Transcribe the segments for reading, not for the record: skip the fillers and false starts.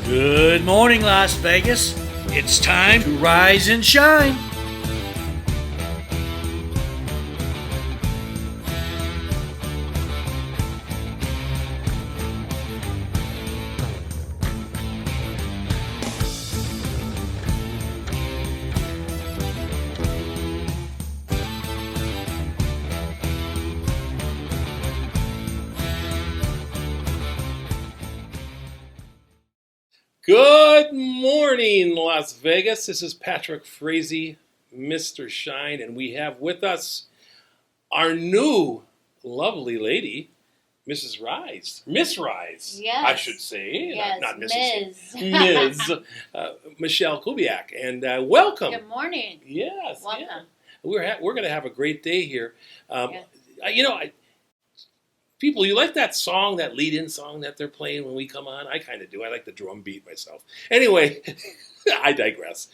Good morning, Las Vegas. It's time to rise and shine. Good morning, Las Vegas. This is Patrick Frase, Mr. Shine, and we have with us our new lovely lady, Mrs. Rise. Miss Rise, yes. I should say. Yes, not Mrs. Ms. Ms. Michelle Kubiak. And welcome. Good morning. Yes. Welcome. Yeah. We're going to have a great day here. Yes. People, you like that song, that lead-in song that they're playing when we come on? I kind of do. I like the drum beat myself. Anyway, I digress.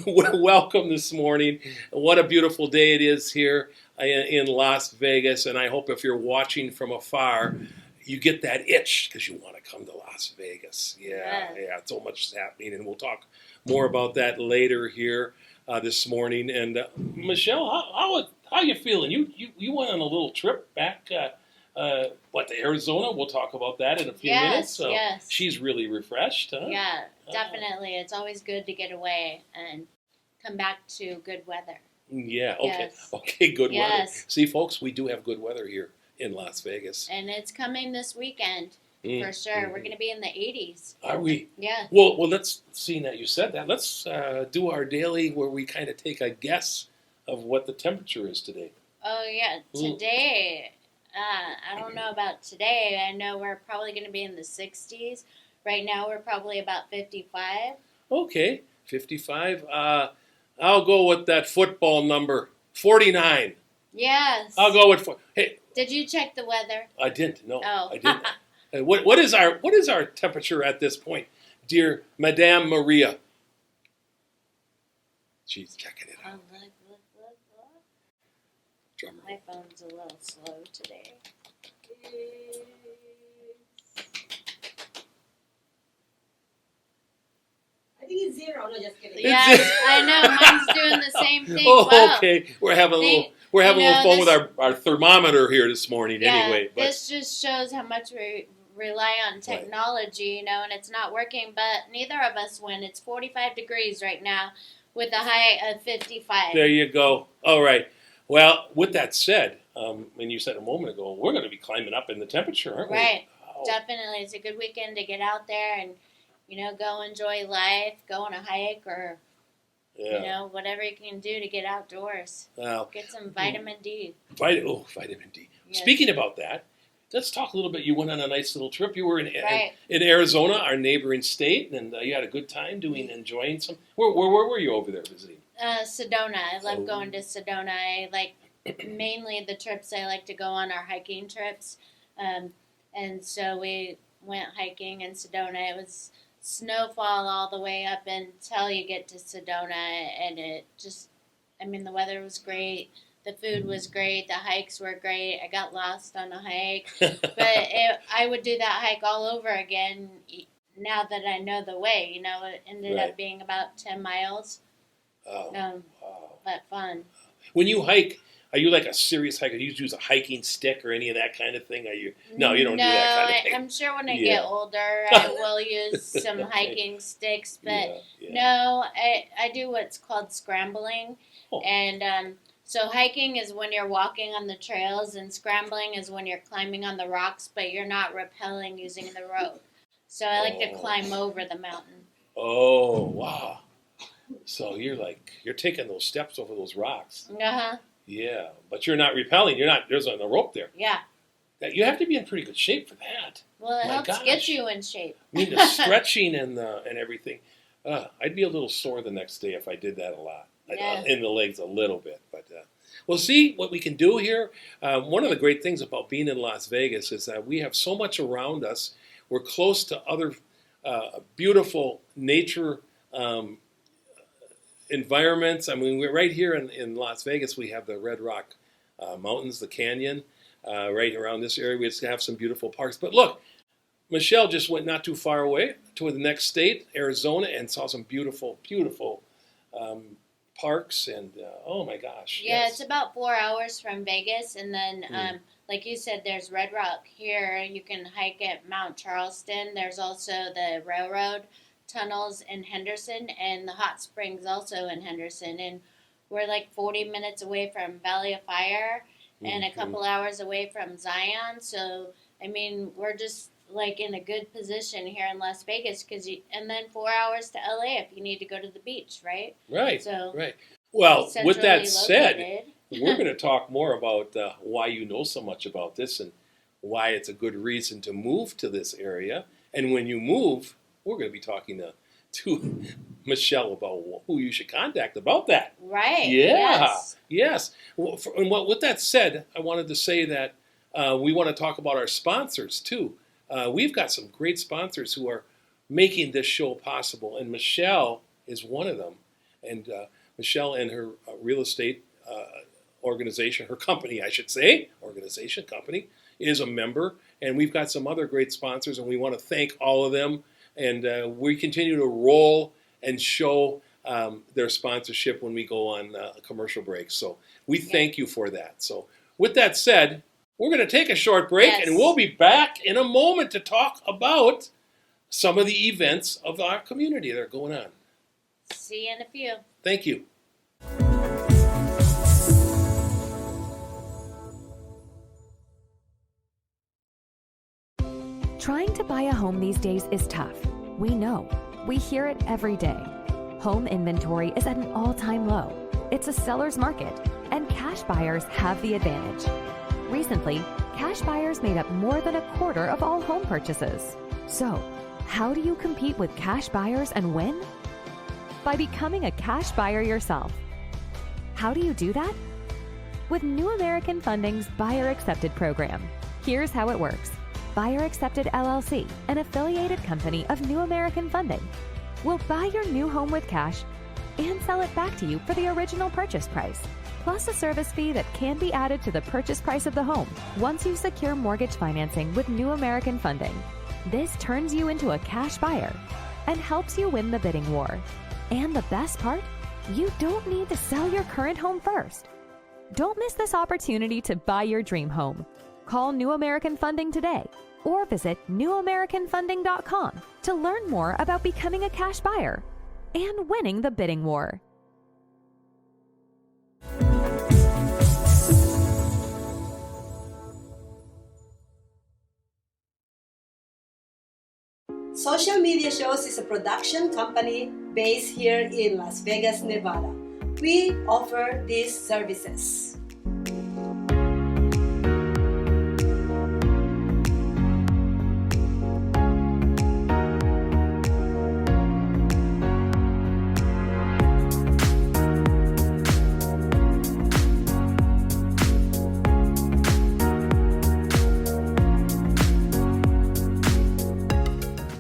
Welcome this morning. What a beautiful day it is here in Las Vegas. And I hope if you're watching from afar, you get that itch because you want to come to Las Vegas. Yeah, so much is happening. And we'll talk more about that later here this morning. And Michelle, how you feeling? You went on a little trip back to Arizona? We'll talk about that in a few minutes. So yes. She's really refreshed, huh? Yeah, definitely. It's always good to get away and come back to good weather. Yeah, okay. Yes. Okay, good weather. Yes. See, folks, we do have good weather here in Las Vegas. And it's coming this weekend, for sure. We're going to be in the 80s. Are we? Yeah. Well, let's, seeing that you said that, let's do our daily where we kind of take a guess of what the temperature is today. Oh, yeah. Today... I don't know about today. I know we're probably going to be in the 60s. Right now, we're probably about 55. Okay, 55. I'll go with that football number, 49. Yes. I'll go with. Hey, did you check the weather? I didn't. No, oh. I didn't. What is our temperature at this point, dear Madame Maria? She's checking it out. Look. Drummer. My phone's a little slow today. I think it's 0. No, just kidding. Yes, I know. Mine's doing the same thing. Oh, wow. okay. We're having a little fun with our thermometer here this morning. Yeah, anyway, but this just shows how much we rely on technology, and it's not working. But neither of us win. It's 45 degrees right now, with a high of 55. There you go. All right. Well, with that said, and you said a moment ago, we're going to be climbing up in the temperature, aren't we? Right. Oh. Definitely. It's a good weekend to get out there and, go enjoy life, go on a hike or, whatever you can do to get outdoors. Well, get some vitamin D. Vitamin D. Yes. Speaking about that, let's talk a little bit. You went on a nice little trip. You were in Arizona, our neighboring state, and you had a good time enjoying some. Where were you over there visiting? Sedona. I love going to Sedona. I like mainly the trips I like to go on are hiking trips. And so we went hiking in Sedona. It was snowfall all the way up until you get to Sedona. And it just, the weather was great. The food was great. The hikes were great. I got lost on a hike. But I would do that hike all over again now that I know the way. It ended up being about 10 miles. Oh, wow. But fun. When you hike, are you like a serious hiker? Do you use a hiking stick or any of that kind of thing? No, you don't do that kind of thing. I'm sure when I get older, I will use some hiking sticks. But no, I do what's called scrambling. Oh. And so hiking is when you're walking on the trails, and scrambling is when you're climbing on the rocks, but you're not rappelling using the rope. So I like to climb over the mountain. Oh, wow. So you're taking those steps over those rocks. Uh-huh. Yeah, but you're not rappelling. There's a rope there. Yeah. You have to be in pretty good shape for that. Well, it helps get you in shape. The stretching and everything. I'd be a little sore the next day if I did that a lot. In the legs a little bit. But we'll see what we can do here. One of the great things about being in Las Vegas is that we have so much around us. We're close to other beautiful nature environments. We're right here in Las Vegas. We have the Red Rock Mountains, the canyon. Right around this area, we just have some beautiful parks. But look, Michelle just went not too far away to the next state, Arizona, and saw some beautiful, beautiful parks. And oh my gosh. Yeah, yes. it's about 4 hours from Vegas, and then like you said, there's Red Rock here. You can hike at Mount Charleston. There's also the railroad tunnels in Henderson, and the hot springs also in Henderson. And we're like 40 minutes away from Valley of Fire and a couple hours away from Zion. So, I mean, we're just like in a good position here in Las Vegas, and then 4 hours to LA if you need to go to the beach, right? Right. So right. Well, with that centrally said, located. we're going to talk more about why you know so much about this and why it's a good reason to move to this area. And when you move, we're going to be talking to Michelle about who you should contact about that. Right. Yeah. Yes. Well, with that said, I wanted to say that we want to talk about our sponsors too. We've got some great sponsors who are making this show possible, and Michelle is one of them. And Michelle and her real estate organization, her company, I should say, company, is a member. And we've got some other great sponsors, and we want to thank all of them. And we continue to roll and show their sponsorship when we go on commercial breaks. So we thank you for that. So with that said, we're going to take a short break, and we'll be back in a moment to talk about some of the events of our community that are going on. See you in a few. Thank you. Trying to buy a home these days is tough. We know. We hear it every day. Home inventory is at an all-time low. It's a seller's market, and cash buyers have the advantage. Recently, cash buyers made up more than a quarter of all home purchases. So, how do you compete with cash buyers and win? By becoming a cash buyer yourself. How do you do that? With New American Funding's Buyer Accepted program. Here's how it works. Buyer Accepted LLC, an affiliated company of New American Funding, will buy your new home with cash and sell it back to you for the original purchase price, plus a service fee that can be added to the purchase price of the home once you secure mortgage financing with New American Funding. This turns you into a cash buyer and helps you win the bidding war. And the best part? You don't need to sell your current home first. Don't miss this opportunity to buy your dream home. Call New American Funding today or visit newamericanfunding.com to learn more about becoming a cash buyer and winning the bidding war. Social Media Shows is a production company based here in Las Vegas, Nevada. We offer these services.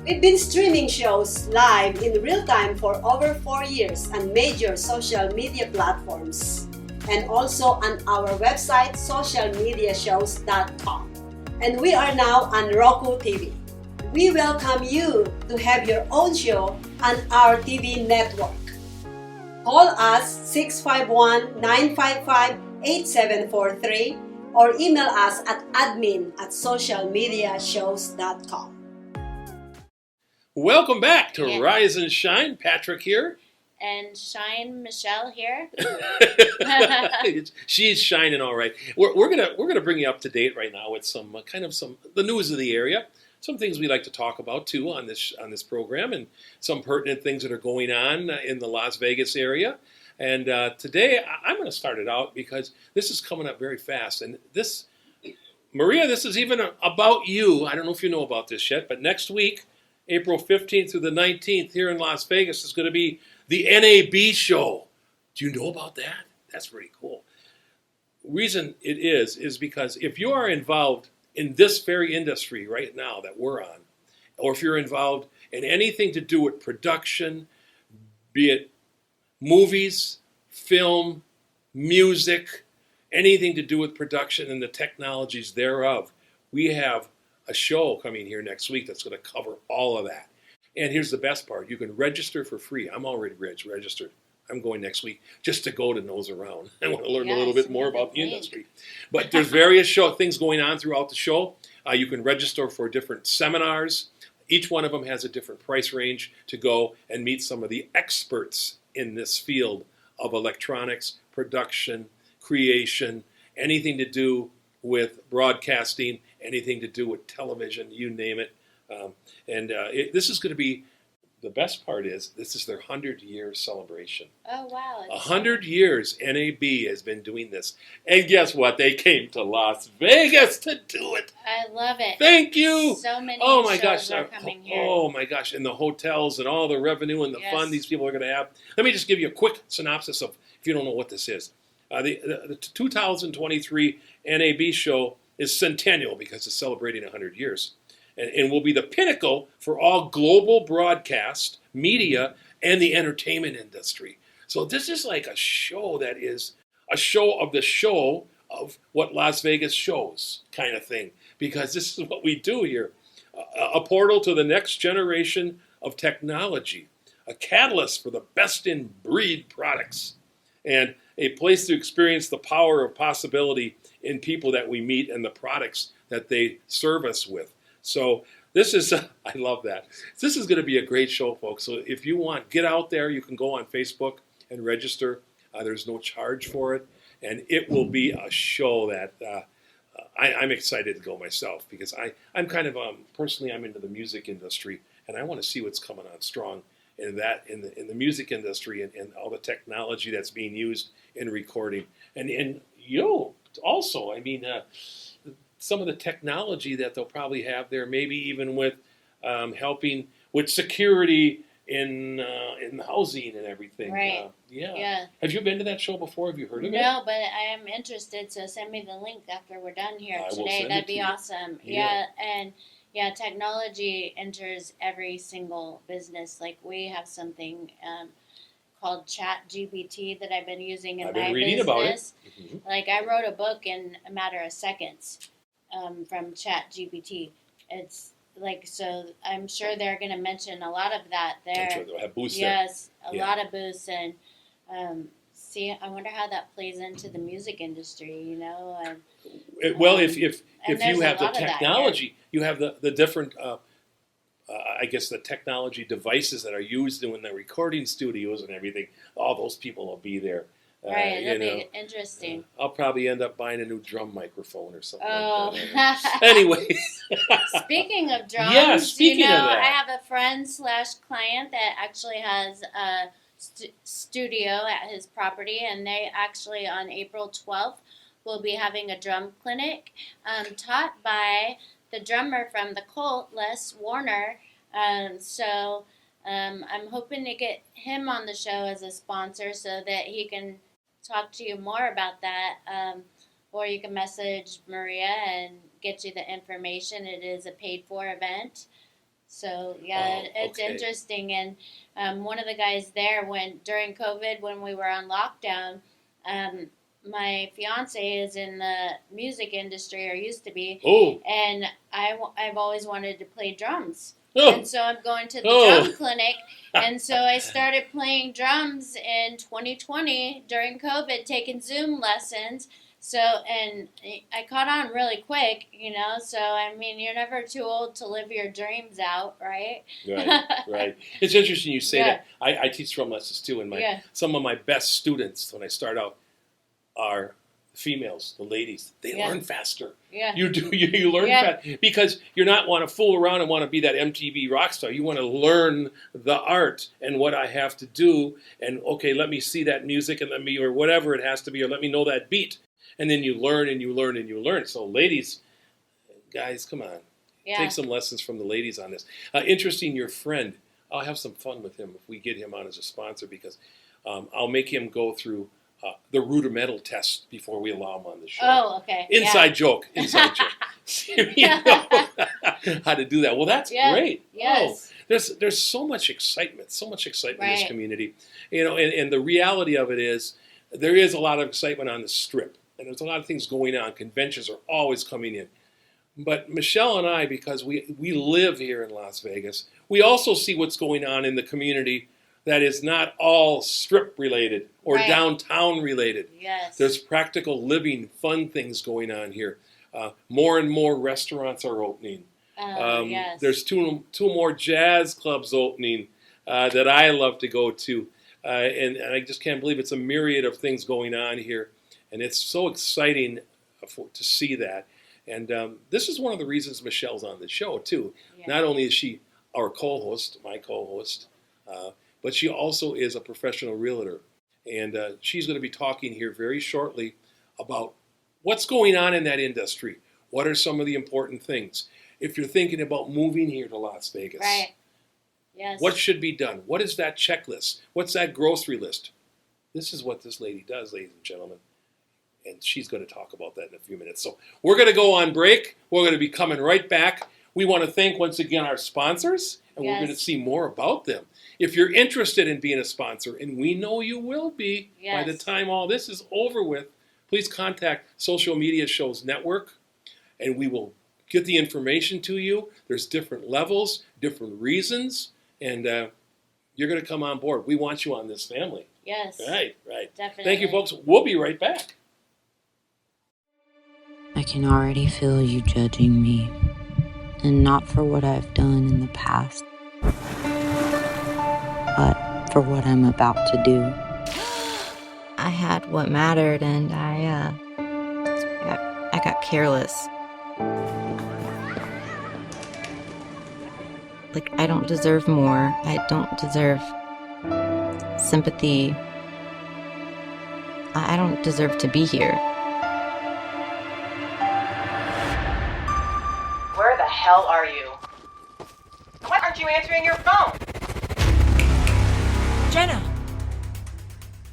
We've been streaming shows live in real time for over 4 years on major social media platforms and also on our website socialmediashows.com. And we are now on Roku TV. We welcome you to have your own show on our TV network. Call us 651-955-8743 or email us at admin@socialmediashows.com. Welcome back to Rise and Shine. Patrick here. And Shine Michelle here. She's shining all right. We're gonna bring you up to date right now with some the news of the area, some things we like to talk about too on this program, and some pertinent things that are going on in the Las Vegas area. And today I'm going to start it out because this is coming up very fast. And this, Maria, this is even about you. I don't know if you know about this yet, but next week, April 15th through the 19th here in Las Vegas is going to be the NAB show. Do you know about that? That's pretty cool. Reason it is because if you are involved in this very industry right now that we're on, or if you're involved in anything to do with production, be it movies, film, music, anything to do with production and the technologies thereof, we have a show coming here next week that's going to cover all of that. And here's the best part. You can register for free. I'm already registered. I'm going next week just to go to nose around. I want to learn a little bit more about the industry. But there's various things going on throughout the show. You can register for different seminars. Each one of them has a different price range to go and meet some of the experts in this field of electronics, production, creation, anything to do with broadcasting, anything to do with television, you name it. This is going to be, the best part is, this is their 100-year celebration. Oh, wow. 100 years NAB has been doing this. And guess what? They came to Las Vegas to do it. I love it. Thank you. So many shows are coming here. Oh, my gosh. And the hotels and all the revenue and the fun these people are going to have. Let me just give you a quick synopsis of, if you don't know what this is. The 2023 NAB show is centennial because it's celebrating 100 years. And will be the pinnacle for all global broadcast, media, and the entertainment industry. So this is like a show that is a show of what Las Vegas shows kind of thing. Because this is what we do here. A portal to the next generation of technology. A catalyst for the best-in-breed products. And a place to experience the power of possibility in people that we meet and the products that they serve us with. So this is, I love that. This is going to be a great show, folks. So if you want, get out there. You can go on Facebook and register. There's no charge for it. And it will be a show that I'm excited to go myself because I'm kind of, personally, I'm into the music industry. And I want to see what's coming on strong in the music industry and all the technology that's being used in recording. And also, I mean, some of the technology that they'll probably have there, maybe even with helping with security in housing and everything. Right. Yeah. Have you been to that show before? Have you heard of it? No, but I am interested, so send me the link after we're done here today. That'd be awesome. Yeah, and technology enters every single business. Like we have something called Chat GPT that I've been using in my business. I've been reading about it. Mm-hmm. Like I wrote a book in a matter of seconds. From Chat GPT. It's like, so I'm sure they're going to mention a lot of that there. I'm sure they'll have booths a lot of booths. And I wonder how that plays into the music industry, Well, if you have the technology, you have the different, I guess, the technology devices that are used in the recording studios and everything. All those people will be there. Right, that'd be interesting. I'll probably end up buying a new drum microphone or something like that. Anyway. Speaking of drums, of that. I have a friend/client that actually has a studio at his property, and they actually on April 12th will be having a drum clinic taught by the drummer from the Cult, Les Warner. So I'm hoping to get him on the show as a sponsor so that he can talk to you more about that, or you can message Maria and get you the information. It is a paid-for event. So, it's interesting. And one of the guys there, during COVID, when we were on lockdown, my fiance is in the music industry, or used to be, and I've always wanted to play drums. And so I'm going to the drum clinic, and so I started playing drums in 2020 during COVID, taking Zoom lessons. So, and I caught on really quick, so I mean, you're never too old to live your dreams out, right? Right. It's interesting you say that. I teach drum lessons too, and some of my best students when I start out are females, the ladies. They learn faster. You learn fast because you're not want to fool around and want to be that MTV rock star. You want to learn the art and what I have to do, and let me see that music and or whatever it has to be, or let me know that beat. And then you learn and you learn and you learn. So ladies, guys, come on. Take some lessons from the ladies on this. Interesting, your friend. I'll have some fun with him if we get him on as a sponsor because I'll make him go through the rudimental test before we allow him on the show. Oh, okay. Inside joke. You know how to do that. Well, that's great. Yes. There's so much excitement in this community. And the reality of it is there is a lot of excitement on the Strip. And there's a lot of things going on. Conventions are always coming in. But Michelle and I, because we live here in Las Vegas, we also see what's going on in the community that is not all strip related or Right. downtown related. Yes. There's practical living, fun things going on here. More and more restaurants are opening. Yes. There's two more jazz clubs opening that I love to go to. And I just can't believe it's a myriad of things going on here. And it's so exciting to see that. And this is one of the reasons Michelle's on the show, too. Yeah. Not only is she our co-host, my co-host, but she also is a professional realtor. And she's going to be talking here very shortly about what's going on in that industry. What are some of the important things? If you're thinking about moving here to Las Vegas, Right. Yes. what should be done? What is that checklist? What's that grocery list? This is what this lady does, ladies and gentlemen. And she's going to talk about that in a few minutes. So we're going to go on break. We're going to be coming right back. We want to thank once again our sponsors, and we're going to see more about them. If you're interested in being a sponsor, and we know you will be by the time all this is over with, please contact Social Media Shows Network, and we will get the information to you. There's different levels, different reasons, and you're going to come on board. We want you on this family. Yes. Right. Definitely. Thank you, folks. We'll be right back. I can already feel you judging me, and not for what I've done in the past, but for what I'm about to do. I had what mattered, and I got careless. Like, I don't deserve more. I don't deserve sympathy. I don't deserve to be here. Where the hell are you? Why aren't you answering your phone? Jenna!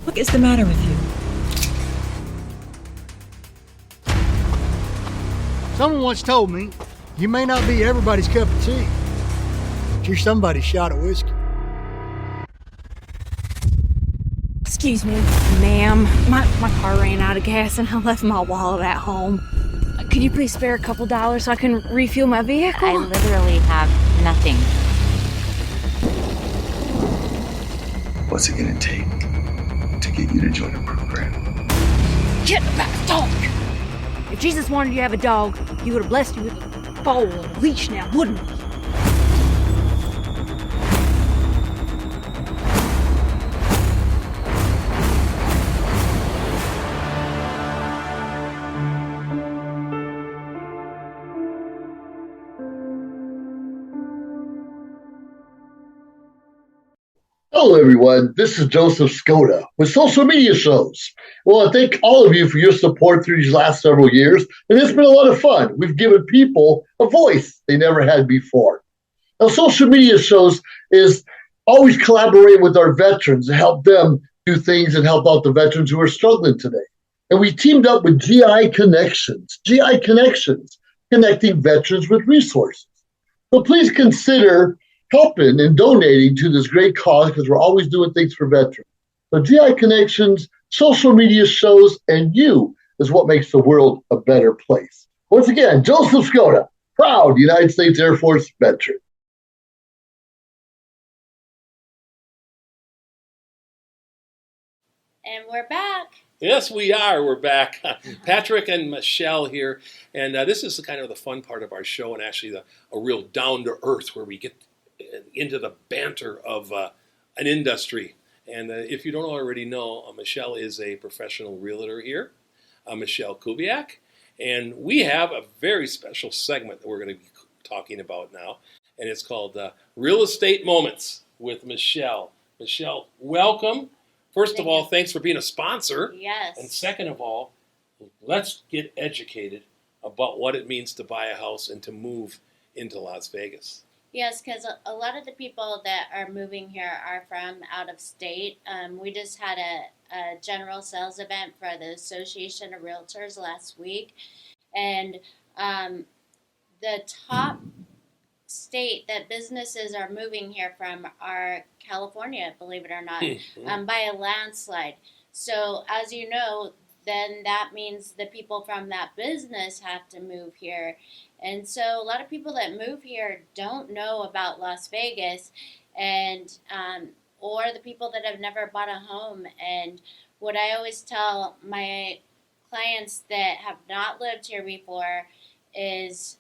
What is the matter with you? Someone once told me, you may not be everybody's cup of tea, but you're somebody's shot of whiskey. Excuse me, ma'am. My car ran out of gas and I left my wallet at home. Could you please spare a couple dollars so I can refuel my vehicle? I literally have nothing. What's it gonna take to get you to join a program? Get back, dog! If Jesus wanted you to have a dog, he would have blessed you with a bowl and a leash now, wouldn't he? Hello, everyone. This is Joseph Skoda with Social Media Shows. Well, I thank all of you for your support through these last several years, and it's been a lot of fun. We've given people a voice they never had before. Now, Social Media Shows is always collaborating with our veterans to help them do things and help out the veterans who are struggling today. And we teamed up with GI Connections, connecting veterans with resources. So please consider helping and donating to this great cause, because we're always doing things for veterans. So GI Connections, Social Media Shows, and you is what makes the world a better place. Once again, Joseph Skoda, proud United States Air Force veteran. And we're back. Yes, we are. We're back. Patrick and Michelle here. And this is kind of the fun part of our show, and actually a real down-to-earth where we get into the banter of an industry. And if you don't already know, Michelle is a professional realtor here, Michelle Kubiak. And we have a very special segment that we're going to be talking about now. And it's called Real Estate Moments with Michelle. Michelle, welcome. First of all, thanks for being a sponsor. Yes. And second of all, let's get educated about what it means to buy a house and to move into Las Vegas. Yes, because a lot of the people that are moving here are from out of state. We just had a general sales event for the Association of Realtors last week. And the top state that businesses are moving here from are California, believe it or not, by a landslide. So as you know, then that means the people from that business have to move here. And so a lot of people that move here don't know about Las Vegas, and or the people that have never bought a home. And what I always tell my clients that have not lived here before is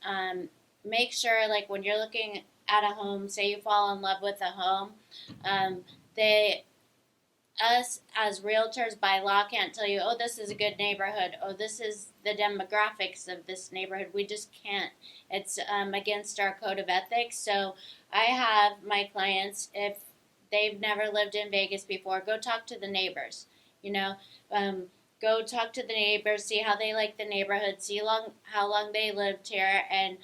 make sure, like, when you're looking at a home, say you fall in love with a home, us as realtors by law can't tell you, oh, this is a good neighborhood, oh, this is the demographics of this neighborhood. We just can't. It's against our code of ethics. So I have my clients, if they've never lived in Vegas before, go talk to the neighbors. Go talk to the neighbors, see how they like the neighborhood, see how long they lived here. And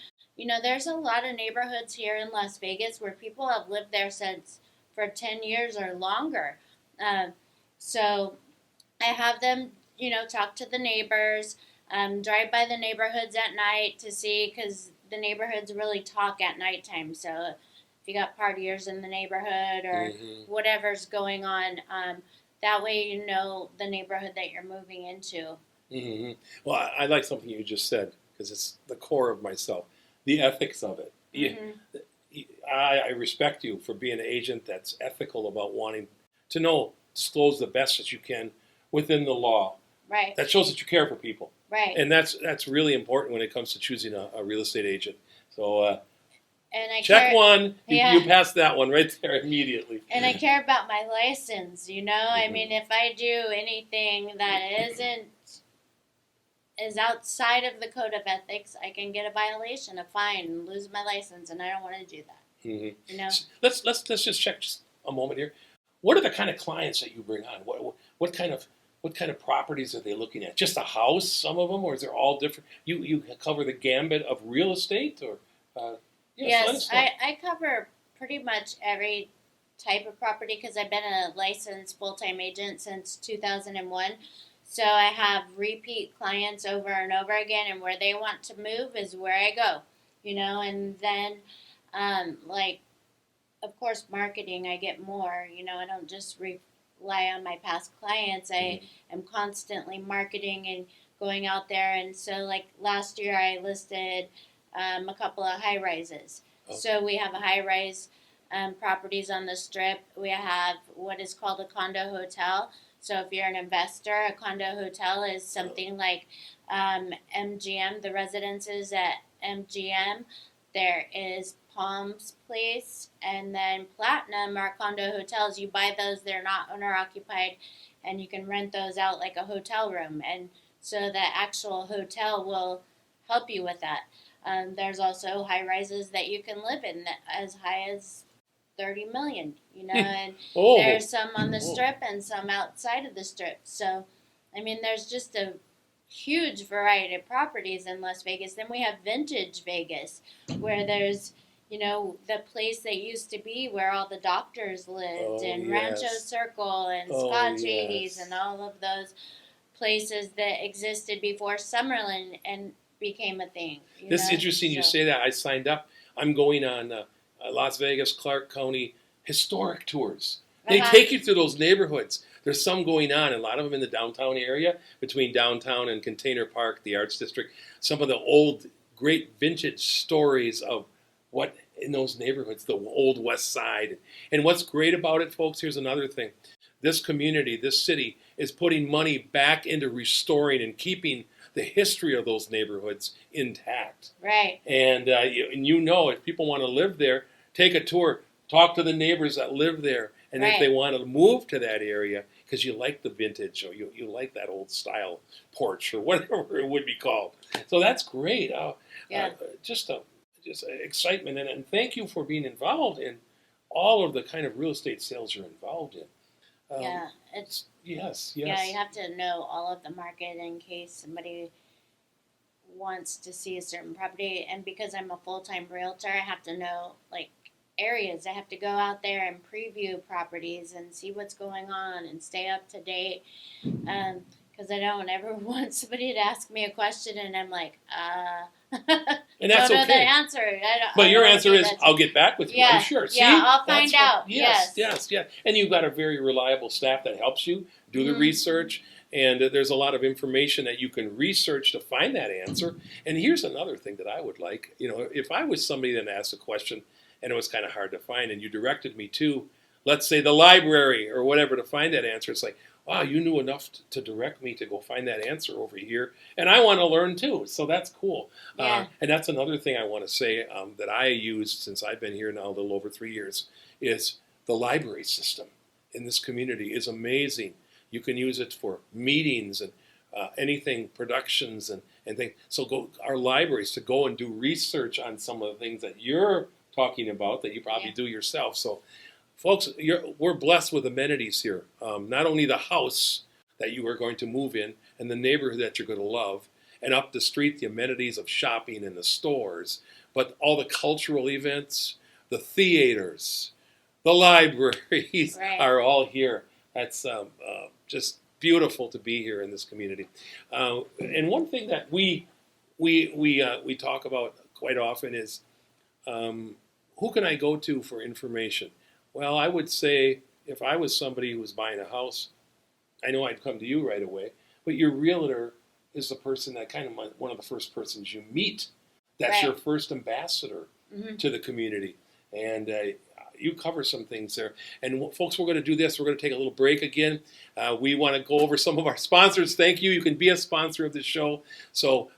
there's a lot of neighborhoods here in Las Vegas where people have lived there for 10 years or longer. So I have them, talk to the neighbors, drive by the neighborhoods at night to see, because the neighborhoods really talk at nighttime. So if you got partiers in the neighborhood or whatever's going on, that way you know the neighborhood that you're moving into. Mm-hmm. Well, I like something you just said, because it's the core of myself, the ethics of it. I respect you for being an agent that's ethical about wanting to disclose the best that you can within the law. Right. That shows that you care for people. Right. And that's really important when it comes to choosing a real estate agent. So and I check one. Yeah. You passed that one right there immediately. And I care about my license, I mean, if I do anything that is outside of the code of ethics, I can get a violation, a fine, and lose my license, and I don't want to do that. Mm-hmm. Let's just check just a moment here. What are the kind of clients that you bring on? What kind of properties are they looking at? Just a house, some of them, or is there all different? You cover the gambit of real estate, or yes, I cover pretty much every type of property, because I've been a licensed full-time agent since 2001. So I have repeat clients over and over again, and where they want to move is where I go, and then of course, marketing, I get more, I don't just rely on my past clients. I am constantly marketing and going out there. And so, like, last year I listed a couple of high rises. Okay. So we have a high rise properties on the Strip. We have what is called a condo hotel. So if you're an investor, a condo hotel is something like MGM, the residences at MGM. There is Palms Place, and then Platinum are condo hotels. You buy those, they're not owner-occupied, and you can rent those out like a hotel room. And so the actual hotel will help you with that. There's also high-rises that you can live in as high as 30 million, and there's some on the Strip and some outside of the Strip. So, I mean, there's just a huge variety of properties in Las Vegas. Then we have Vintage Vegas, where there's, the place that used to be where all the doctors lived, and Rancho Circle and Scotch 80s and all of those places that existed before Summerlin and became a thing. This is interesting you say that. I signed up. I'm going on Las Vegas, Clark County historic tours. They take you through those neighborhoods. There's some going on, a lot of them in the downtown area, between downtown and Container Park, the Arts District. Some of the old, great vintage stories of what in those neighborhoods, the old West Side. And what's great about it, folks, here's another thing. This community, this city, is putting money back into restoring and keeping the history of those neighborhoods intact. Right. And if people want to live there, take a tour, talk to the neighbors that live there. And if they want to move to that area, because you like the vintage, or you like that old style porch, or whatever it would be called. So that's great. Just excitement. And thank you for being involved in all of the kind of real estate sales you're involved in. Yes. Yeah, you have to know all of the market in case somebody wants to see a certain property. And because I'm a full-time realtor, I have to know, like, areas. I have to go out there and preview properties and see what's going on and stay up to date. Because I don't ever want somebody to ask me a question and I'm like, and that's don't know okay. the answer. But your answer is, I'll get back with you. Yeah, I'm sure. See? Yeah, I'll find out. Yes. And you've got a very reliable staff that helps you do the research, And there's a lot of information that you can research to find that answer. And here's another thing that I would like. If I was somebody that asked a question and it was kind of hard to find, and you directed me to, let's say, the library or whatever to find that answer, it's like, wow, you knew enough to direct me to go find that answer over here. And I want to learn too. So that's cool. Yeah. And that's another thing I want to say that I used since I've been here now a little over 3 years is the library system in this community is amazing. You can use it for meetings and anything, productions and things. So our libraries to go and do research on some of the things that you're talking about that you probably do yourself. So, folks, we're blessed with amenities here. Not only the house that you are going to move in and the neighborhood that you're going to love, and up the street, the amenities of shopping and the stores, but all the cultural events, the theaters, the libraries are all here. That's just beautiful to be here in this community. And one thing that we talk about quite often is who can I go to for information? Well, I would say if I was somebody who was buying a house, I know I'd come to you right away. But your realtor is the person that kind of one of the first persons you meet. That's your first ambassador to the community. And you cover some things there. And folks, we're going to do this. We're going to take a little break again. We want to go over some of our sponsors. Thank you. You can be a sponsor of this show. So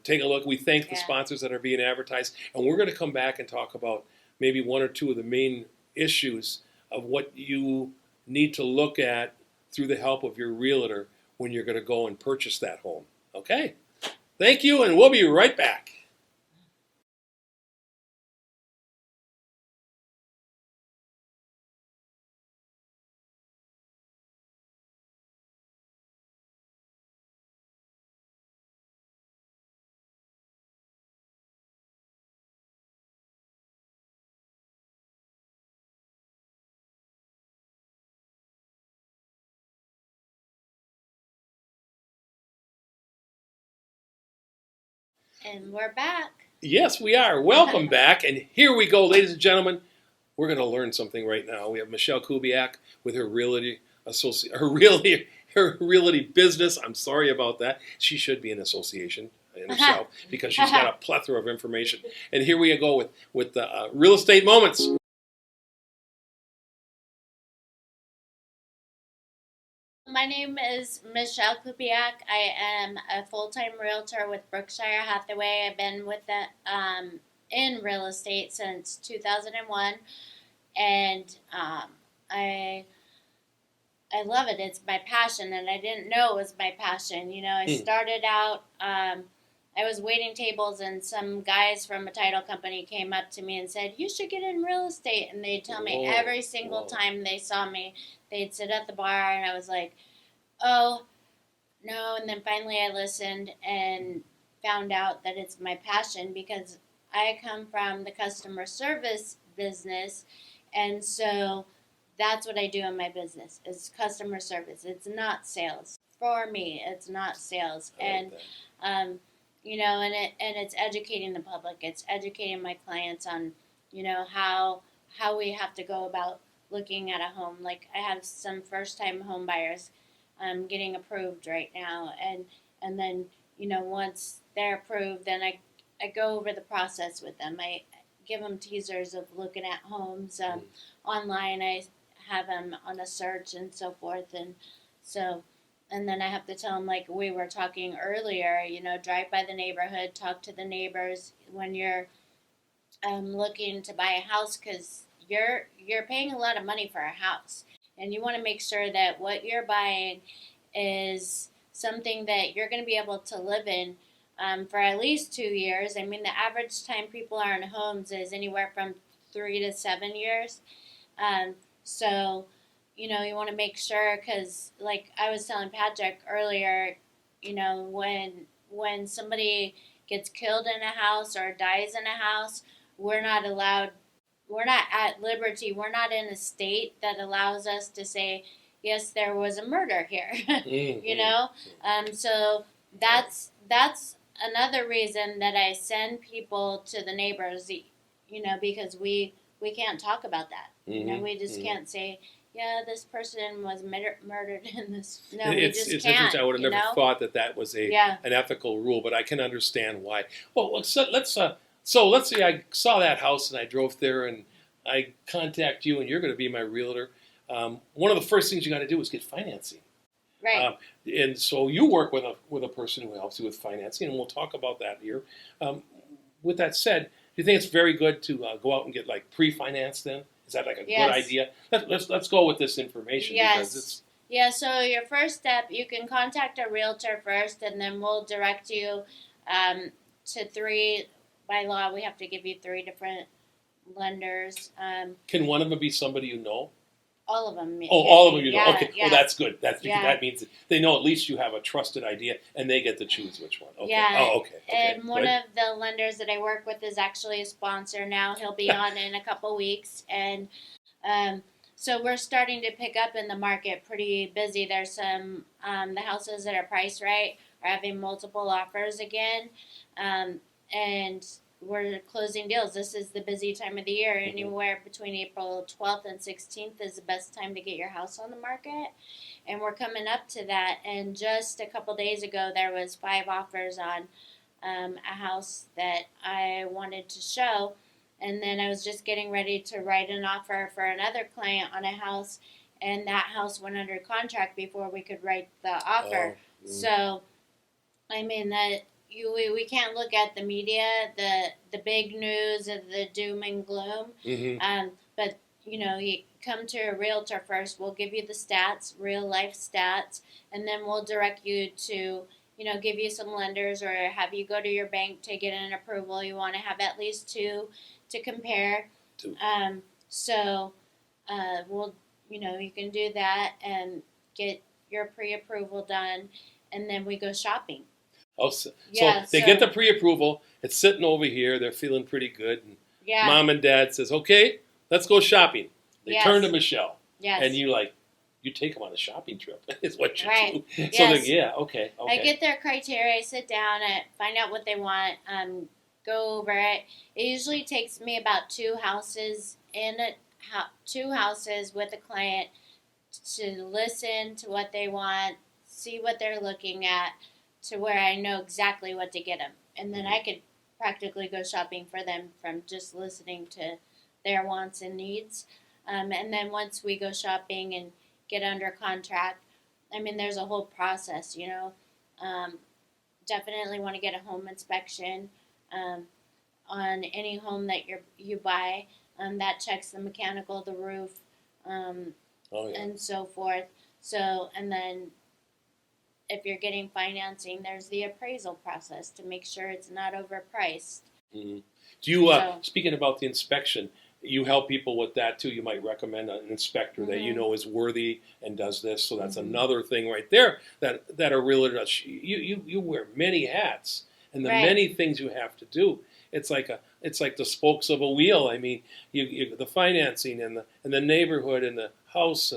take a look. We thank the sponsors that are being advertised. And we're going to come back and talk about maybe one or two of the main issues of what you need to look at through the help of your realtor when you're going to go and purchase that home. Okay? Thank you, and we'll be right back. And we're back. Yes, we are. Welcome back. And here we go, ladies and gentlemen. We're going to learn something right now. We have Michelle Kubiak with her realty business. I'm sorry about that. She should be an association in herself because she's got a plethora of information. And here we go with the real estate moments. My name is Michelle Kubiak. I am a full-time realtor with Berkshire Hathaway. I've been with in real estate since 2001, and I love it. It's my passion, and I didn't know it was my passion. I started out. I was waiting tables, and some guys from a title company came up to me and said, "You should get in real estate." And they'd tell me every single time they saw me, they'd sit at the bar, and I was like, "Oh, no." And then finally I listened and found out that it's my passion because I come from the customer service business, and so that's what I do in my business is customer service. It's not sales. For me, it's not sales. And and it's educating the public. It's educating my clients on, how we have to go about looking at a home. Like I have some first-time home buyers getting approved right now, and then once they're approved, then I go over the process with them. I give them teasers of looking at homes online. I have them on a search and so forth, and then I have to tell them, like we were talking earlier, drive by the neighborhood, talk to the neighbors when you're looking to buy a house, because you're paying a lot of money for a house, and you want to make sure that what you're buying is something that you're going to be able to live in for at least 2 years. I mean, the average time people are in homes is anywhere from 3 to 7 years. So, you want to make sure, because like I was telling Patrick earlier, when somebody gets killed in a house or dies in a house, we're not at liberty. We're not in a state that allows us to say, yes, there was a murder here, So that's another reason that I send people to the neighbors, because we can't talk about that. We just can't say, yeah, this person was murdered in this. No, it's interesting. I would have never thought that was an ethical rule, but I can understand why. Well, let's say I saw that house and I drove there and I contact you and you're going to be my realtor. One of the first things you got to do is get financing. Right. And so you work with a person who helps you with financing, and we'll talk about that here. With that said, do you think it's very good to go out and get like pre-financed then? Is that like a good idea? Let's go with this information because it's so your first step, you can contact a realtor first, and then we'll direct you to 3. By law, we have to give you 3 different lenders. Can one of them be somebody you know? All of them. All of them you know. Yeah, okay. yeah. Well, that's good. That means they know at least you have a trusted idea, and they get to choose which one. Okay. Yeah. Oh, okay. And one of the lenders that I work with is actually a sponsor now. He'll be on in a couple weeks, and so we're starting to pick up in the market. Pretty busy. There's some the houses that are priced right are having multiple offers again, and we're closing deals. This is the busy time of the year. Mm-hmm. Anywhere between April 12th and 16th is the best time to get your house on the market. And we're coming up to that. And just a couple days ago, there was 5 offers on a house that I wanted to show. And then I was just getting ready to write an offer for another client on a house. And that house went under contract before we could write the offer. Oh, So, I mean, we can't look at the media, the big news of the doom and gloom. Mm-hmm. But you come to a realtor first. We'll give you the stats, real life stats, and then we'll direct you to give you some lenders or have you go to your bank to get an approval. You want to have at least 2 to compare. We'll you can do that and get your pre-approval done, and then we go shopping. Oh, so they get the pre-approval. It's sitting over here. They're feeling pretty good. And Mom and Dad says, "Okay, let's go shopping." They turn to Michelle, and you take them on a shopping trip. Is what you do. So okay. I get their criteria. I sit down and find out what they want. Go over it. It usually takes me about 2 houses with a client to listen to what they want, see what they're looking at, to where I know exactly what to get them. And then I could practically go shopping for them from just listening to their wants and needs. And then once we go shopping and get under contract, I mean, there's a whole process, definitely want to get a home inspection on any home that you buy. That checks the mechanical, the roof, and so forth. So, and then if you're getting financing, there's the appraisal process to make sure it's not overpriced. Mm-hmm. Do you, speaking about the inspection, you help people with that too? You might recommend an inspector that you know is worthy and does this. So that's another thing right there that a realtor does. You wear many hats and the many things you have to do. It's like the spokes of a wheel. I mean, you the financing and the neighborhood and the house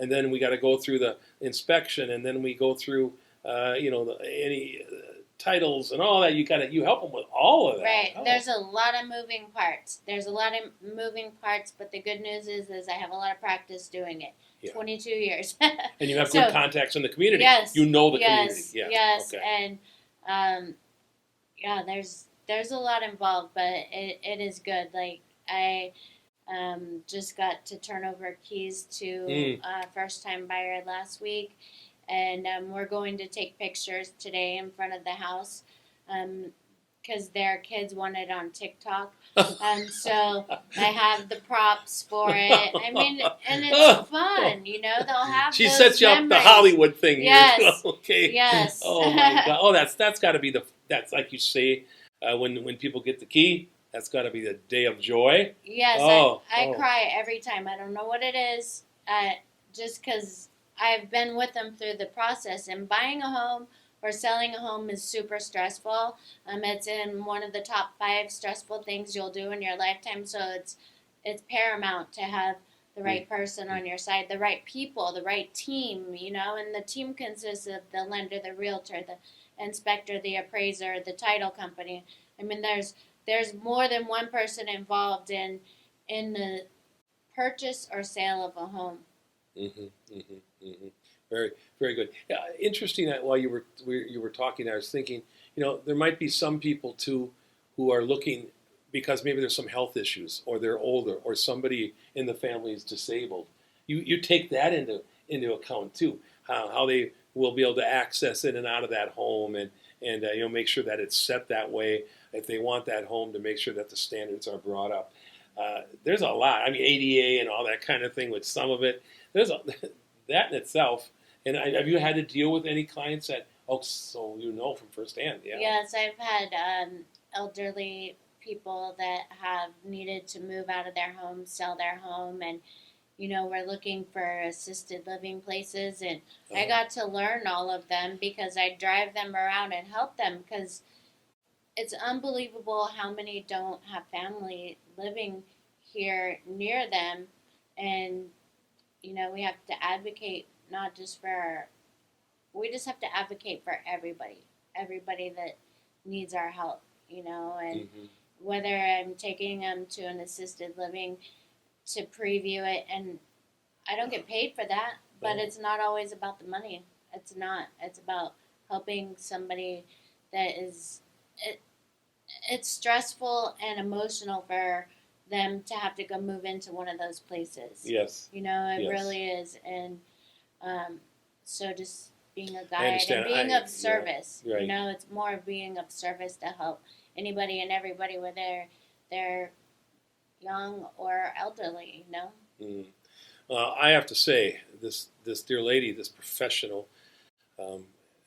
and then we got to go through the inspection, and then we go through, any titles and all that. You help them with all of that. Right. Oh. There's a lot of moving parts. But the good news is I have a lot of practice doing it. Yeah. 22 years. And you have good contacts in the community. Yes. You know the community. Yeah. Yes. Okay. And there's a lot involved, but it is good. Like I. Just got to turn over keys to a first-time buyer last week, and we're going to take pictures today in front of the house because their kids want it on TikTok. So I have the props for it. I mean, and it's fun, They'll have. She those sets you memories. up the Hollywood thing. Yes. Okay. Yes. Oh my God. Oh, that's got to be that's like you say when people get the key. That's got to be the day of joy. Yes, I cry every time. I don't know what it is, just because I've been with them through the process. And buying a home or selling a home is super stressful. It's in one of the top 5 stressful things you'll do in your lifetime. So it's paramount to have the right person on your side, the right people, the right team, And the team consists of the lender, the realtor, the inspector, the appraiser, the title company. I mean, there's more than one person involved in the purchase or sale of a home. Very, very good. Yeah, interesting that while you were talking, I was thinking, there might be some people too who are looking because maybe there's some health issues, or they're older, or somebody in the family is disabled. You take that into account too, how they will be able to access in and out of that home, and make sure that it's set that way. If they want that home, to make sure that the standards are brought up. There's a lot. I mean, ADA and all that kind of thing with some of it. That in itself. And have you had to deal with any clients that, so from firsthand? Yeah. Yes, I've had elderly people that have needed to move out of their home, sell their home, and we're looking for assisted living places, and I got to learn all of them because I drive them around and help them, because it's unbelievable how many don't have family living here near them, and we have to advocate not just we just have to advocate for everybody that needs our help, and whether I'm taking them to an assisted living to preview it, and I don't get paid for that, but it's not always about the money. It's not. It's about helping somebody that is, it's stressful and emotional for them to have to go move into one of those places. Yes. It really is. And so just being a guide and being of service, right. It's more of being of service to help anybody and everybody, whether they're young or elderly, I have to say, this dear lady, this professional,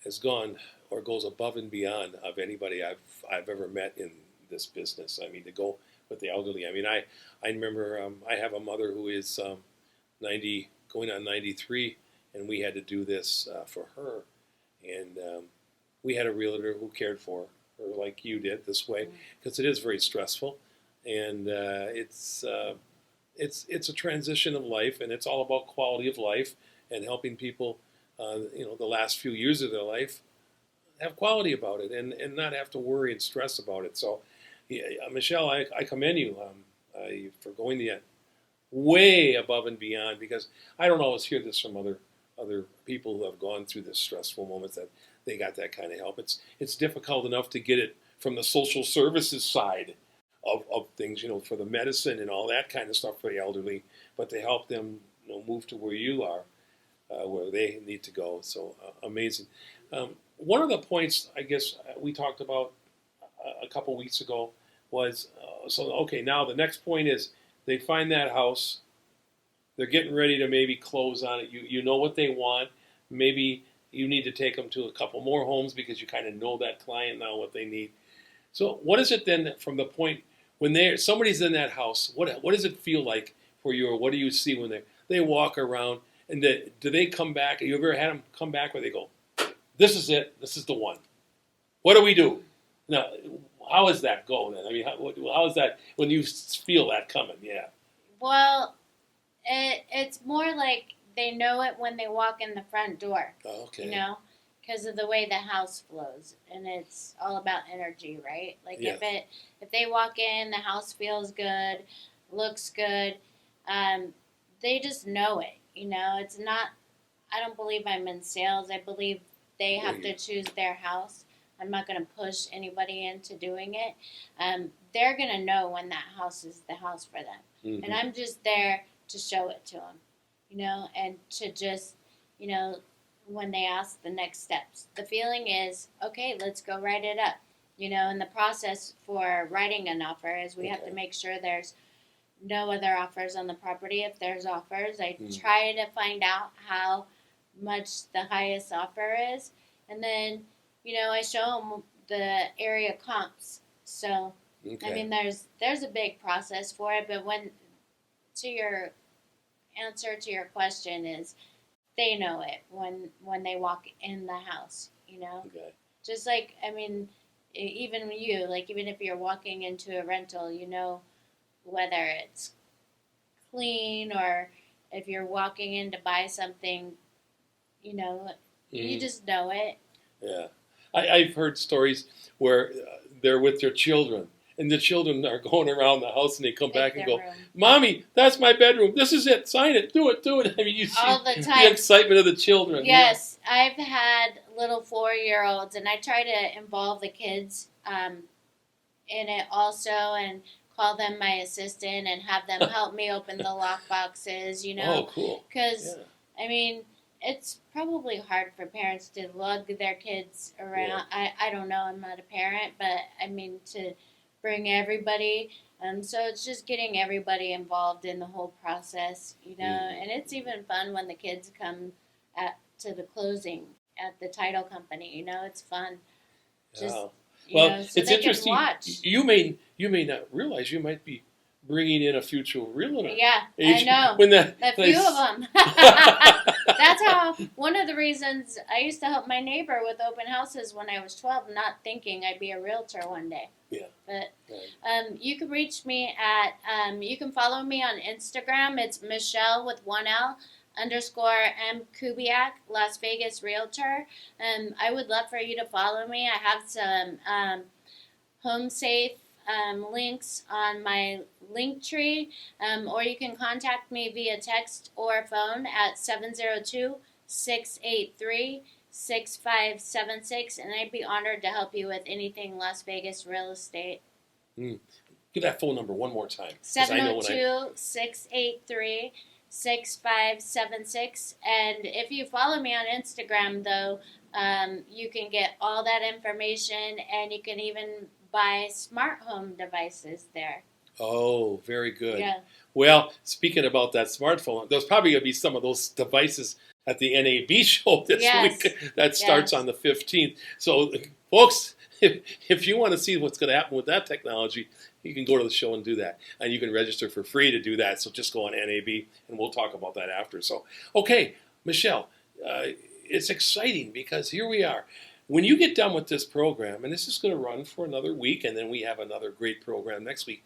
has gone or goes above and beyond of anybody I've ever met in this business. I mean, to go with the elderly. I mean, I remember I have a mother who is 90, going on 93, and we had to do this for her. And we had a realtor who cared for her like you did this way, because it is very stressful. And it's a transition of life, and it's all about quality of life and helping people, the last few years of their life have quality about it and not have to worry and stress about it. So, Michelle, I commend you for going way above and beyond, because I don't always hear this from other people who have gone through this stressful moments, that they got that kind of help. It's difficult enough to get it from the social services side of things, for the medicine and all that kind of stuff for the elderly, but to help them move to where you are, where they need to go. So amazing. One of the points I guess we talked about a couple weeks ago was, now the next point is they find that house, they're getting ready to maybe close on it. You know what they want. Maybe you need to take them to a couple more homes because you kind of know that client now, what they need. So what is it then from the point when somebody's in that house? What does it feel like for you, or what do you see when they walk around, and do they come back? Have you ever had them come back where they go, "This is it. This is the one"? What do we do? Now, how is that going then? I mean, how is that when you feel that coming? Yeah. Well, it's more like they know it when they walk in the front door. Oh, okay. Because of the way the house flows, and it's all about energy, right? Like if they walk in, the house feels good, looks good, they just know it. It's not. I don't believe I'm in sales. I believe they have to choose their house. I'm not going to push anybody into doing it. They're going to know when that house is the house for them. Mm-hmm. And I'm just there to show it to them, and to just, when they ask the next steps. The feeling is, okay, let's go write it up. And the process for writing an offer is we have to make sure there's no other offers on the property. If there's offers, I try to find out how much the highest offer is. And then, I show them the area comps. So, I mean, there's a big process for it, but to your answer to your question is, they know it when they walk in the house, Okay. Just like, I mean, even if you're walking into a rental, whether it's clean or if you're walking in to buy something, you just know it. Yeah. I've heard stories where they're with their children and the children are going around the house and they come back and their go, room. "Mommy, that's my bedroom. This is it. Sign it. Do it. Do it." I mean, you see All the the time. excitement of the children. Yes, I've had little 4-year-olds, and I try to involve the kids in it also, and call them my assistant and have them help me open the lock boxes, you know. Oh, cool. Because, I mean, it's probably hard for parents to lug their kids around. I don't know, I'm not a parent, but I mean, to bring everybody. So it's just getting everybody involved in the whole process, you know. And it's even fun when the kids come to the closing at the title company, you know. It's fun. Just, well, you know, so it's they interesting. Can watch. You may not realize you might be bringing in a future realtor. Yeah, I know. When a few of them. That's how, one of the reasons I used to help my neighbor with open houses when I was 12, not thinking I'd be a realtor one day. Yeah. But you can reach me at, you can follow me on Instagram. It's Michelle with 1L _M Kubiak, Las Vegas Realtor. I would love for you to follow me. I have some home safe links on my link tree, or you can contact me via text or phone at 702-683-6576, and I'd be honored to help you with anything Las Vegas real estate. Give that phone number one more time. 702-683-6576, and if you follow me on Instagram, though, you can get all that information, and you can even buy smart home devices there. Oh, very good. Yeah. Well, speaking about that smartphone, there's probably going to be some of those devices at the NAB show this week that starts on the 15th. So, folks, if you want to see what's going to happen with that technology, you can go to the show and do that. And you can register for free to do that. So just go on NAB, and we'll talk about that after. So, okay, Michelle, it's exciting because here we are. When you get done with this program, and this is going to run for another week, and then we have another great program next week,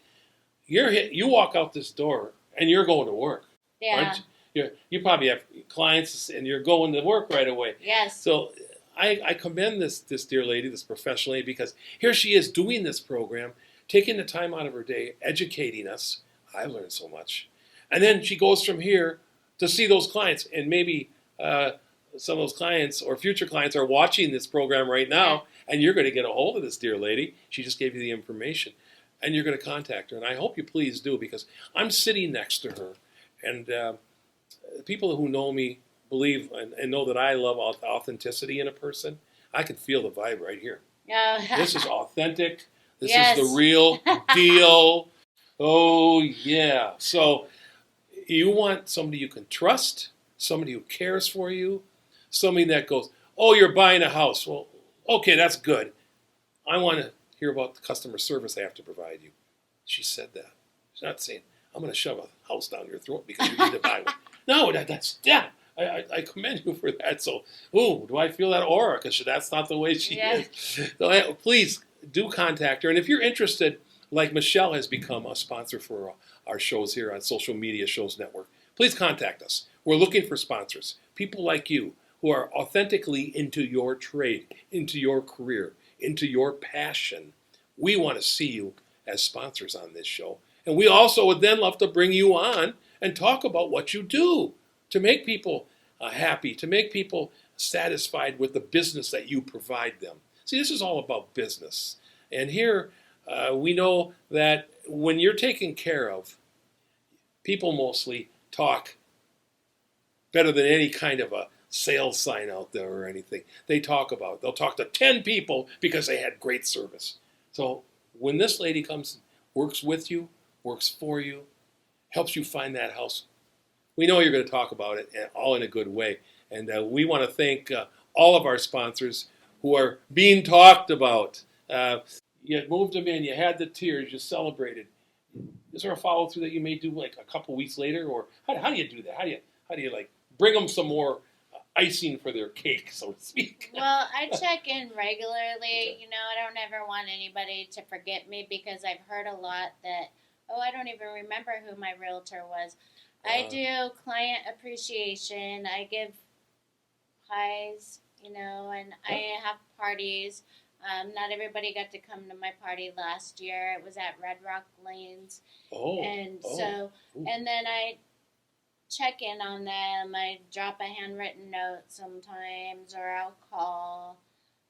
you walk out this door, and you're going to work. Yeah. Aren't you? You probably have clients, and you're going to work right away. Yes. So I commend this dear lady, this professional lady, because here she is doing this program, taking the time out of her day, educating us. I've learned so much. And then she goes from here to see those clients, and maybe some of those clients or future clients are watching this program right now, and you're going to get a hold of this dear lady. She just gave you the information, and you're going to contact her. And I hope you please do, because I'm sitting next to her, and people who know me believe and know that I love authenticity in a person. I can feel the vibe right here. This is authentic. This is the real deal. Oh, yeah. So you want somebody you can trust, somebody who cares for you, somebody that goes, "Oh, you're buying a house. Well, okay, that's good. I want to hear about the customer service I have to provide you." She said that. She's not saying, "I'm going to shove a house down your throat because you need to buy one." No, that's. I commend you for that. So, do I feel that aura? Because that's not the way she is. So, please do contact her. And if you're interested, like Michelle has become a sponsor for our shows here on Social Media Shows Network, please contact us. We're looking for sponsors, people like you who are authentically into your trade, into your career, into your passion. We want to see you as sponsors on this show. And we also would then love to bring you on and talk about what you do to make people happy, to make people satisfied with the business that you provide them. See, this is all about business. And here we know that when you're taken care of, people mostly talk better than any kind of a sales sign out there or anything. They'll talk to 10 people because they had great service. So when this lady comes, works with you, works for you, helps you find that house, we know you're going to talk about it all in a good way. And we want to thank all of our sponsors who are being talked about. You moved them in, you had the tears, you celebrated. Is there a follow through that you may do like a couple weeks later, or how do you do that? How do you like bring them some more icing for their cake, so to speak? Well, I check in regularly. You know, I don't ever want anybody to forget me, because I've heard a lot that, I don't even remember who my realtor was. I do client appreciation. I give pies, you know, and I have parties. Not everybody got to come to my party last year. It was at Red Rock Lanes. Oh. And oh. so, and then I check in on them. I drop a handwritten note sometimes, or I'll call.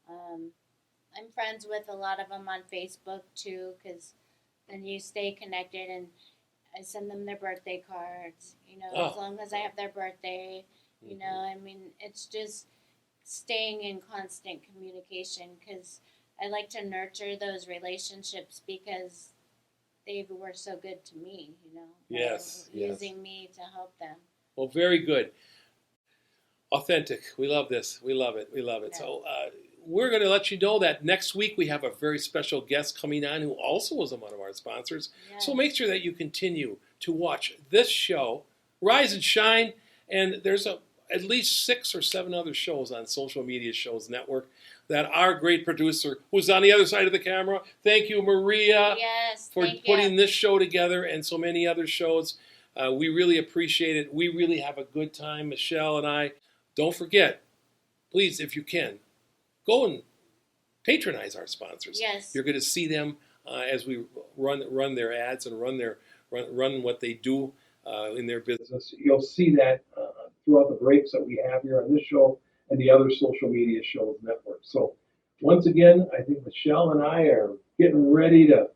I'm friends with a lot of them on Facebook too, because then you stay connected, and I send them their birthday cards, as long as I have their birthday, I mean, it's just staying in constant communication, because I like to nurture those relationships because they were so good to me, Yes. using me to help them. Well, very good. Authentic. We love this. We love it. Yeah. So we're going to let you know that next week we have a very special guest coming on who also was one of our sponsors. Yeah. So make sure that you continue to watch this show, Rise and Shine, and there's at least 6 or 7 other shows on Social Media Shows Network that our great producer, who's on the other side of the camera, thank you, Maria, Yes, for thank putting you. this show together and so many other shows. We really appreciate it. We really have a good time, Michelle and I. Don't forget, please, if you can, go and patronize our sponsors. Yes. You're going to see them as we run their ads and run what they do in their business. You'll see that throughout the breaks that we have here on this show and the other Social Media Shows Network. So once again, I think Michelle and I are getting ready to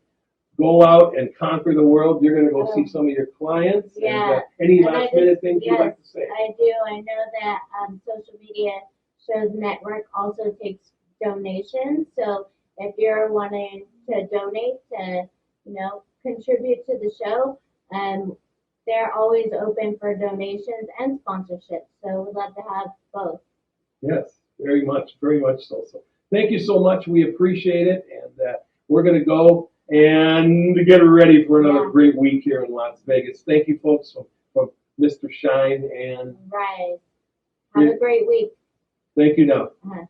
go out and conquer the world. You're going to go see some of your clients. Yeah. And, any And last minute things you'd like to say? I do. I know that Social Media Shows Network also takes donations. So if you're wanting to donate to, contribute to the show, they're always open for donations and sponsorships. So we'd love to have both. Yes, very much so. So thank you so much. We appreciate it. And we're going to go and get ready for another great week here in Las Vegas. Thank you, folks, from Mr. Shine and Rise. Have a great week. Thank you now. Uh-huh.